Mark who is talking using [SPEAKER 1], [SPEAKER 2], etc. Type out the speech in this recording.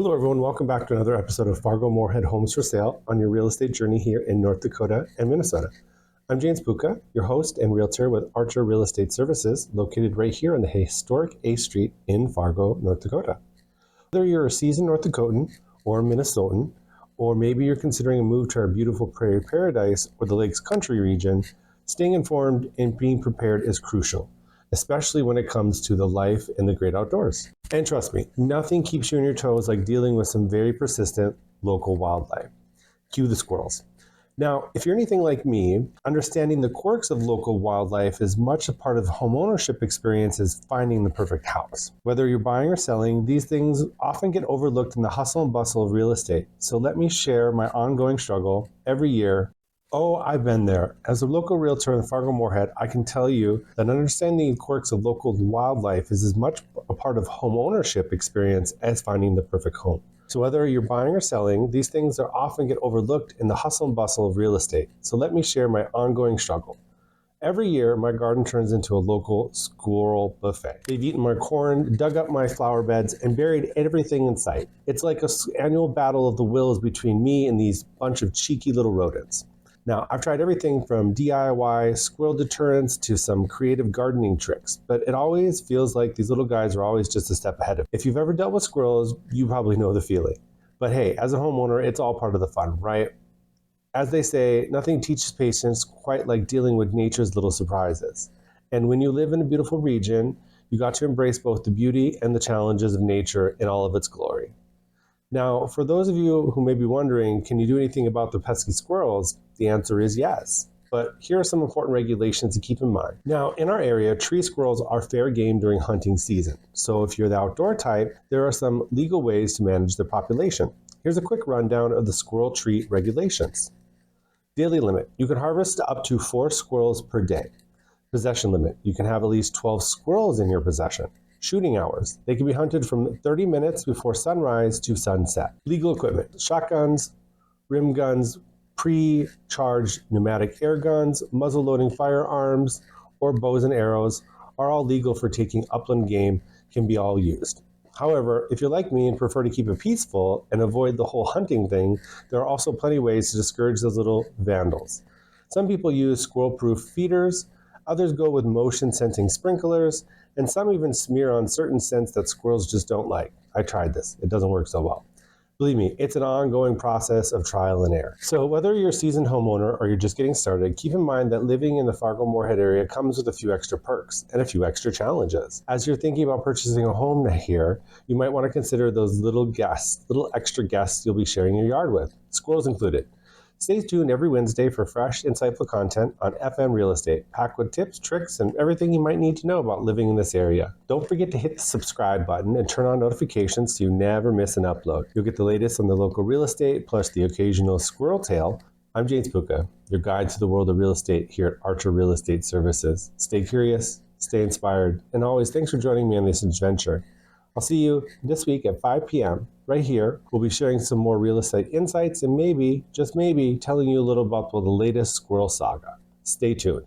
[SPEAKER 1] Hello everyone, welcome back to another episode of Fargo-Moorhead Homes for Sale on your real estate journey here in North Dakota and Minnesota. I'm James Puka, your host and realtor with Archer Real Estate Services, located right here on the historic A Street in Fargo, North Dakota. Whether you're a seasoned North Dakotan or Minnesotan, or maybe you're considering a move to our beautiful Prairie Paradise or the Lakes Country region, staying informed and being prepared is crucial, especially when it comes to the life in the great outdoors. And trust me, nothing keeps you on your toes like dealing with some very persistent local wildlife. Cue the squirrels. Now, if you're anything like me, understanding the quirks of local wildlife is much a part of the homeownership experience as finding the perfect house. Whether you're buying or selling, these things often get overlooked in the hustle and bustle of real estate. So let me share my ongoing struggle every year. Oh, I've been there. As a local realtor in Fargo-Moorhead, I can tell you that understanding the quirks of local wildlife is as much a part of home ownership experience as finding the perfect home. So whether you're buying or selling, these things are often get overlooked in the hustle and bustle of real estate. So let me share my ongoing struggle. Every year, my garden turns into a local squirrel buffet. They've eaten my corn, dug up my flower beds, and buried everything in sight. It's like an annual battle of the wills between me and these bunch of cheeky little rodents. Now, I've tried everything from DIY squirrel deterrents to some creative gardening tricks, but it always feels like these little guys are always just a step ahead of me. If you've ever dealt with squirrels, you probably know the feeling. But hey, as a homeowner, it's all part of the fun, right? As they say, nothing teaches patience quite like dealing with nature's little surprises. And when you live in a beautiful region, you got to embrace both the beauty and the challenges of nature in all of its glory. Now, for those of you who may be wondering, can you do anything about the pesky squirrels? The answer is yes. But here are some important regulations to keep in mind. Now, in our area, tree squirrels are fair game during hunting season. So if you're the outdoor type, there are some legal ways to manage their population. Here's a quick rundown of the squirrel tree regulations. Daily limit. You can harvest up to 4 squirrels per day. Possession limit. You can have at least 12 squirrels in your possession. Shooting hours. They can be hunted from 30 minutes before sunrise to sunset. Legal equipment. Shotguns, rim guns, pre-charged pneumatic air guns, muzzle-loading firearms, or bows and arrows are all legal for taking upland game, can be all used. However, if you're like me and prefer to keep it peaceful and avoid the whole hunting thing, there are also plenty of ways to discourage those little vandals. Some people use squirrel-proof feeders, others go with motion-sensing sprinklers, and some even smear on certain scents that squirrels just don't like. I tried this. It doesn't work so well. Believe me, it's an ongoing process of trial and error. So whether you're a seasoned homeowner or you're just getting started, keep in mind that living in the Fargo-Moorhead area comes with a few extra perks and a few extra challenges. As you're thinking about purchasing a home here, you might want to consider those little extra guests you'll be sharing your yard with, squirrels included. Stay tuned every Wednesday for fresh, insightful content on FM Real Estate, packed with tips, tricks, and everything you might need to know about living in this area. Don't forget to hit the subscribe button and turn on notifications so you never miss an upload. You'll get the latest on the local real estate, plus the occasional squirrel tale. I'm James Puka, your guide to the world of real estate here at Archer Real Estate Services. Stay curious, stay inspired, and always thanks for joining me on this adventure. I'll see you this week at 5 p.m. right here. We'll be sharing some more real estate insights and maybe, just maybe, telling you a little about the latest squirrel saga. Stay tuned.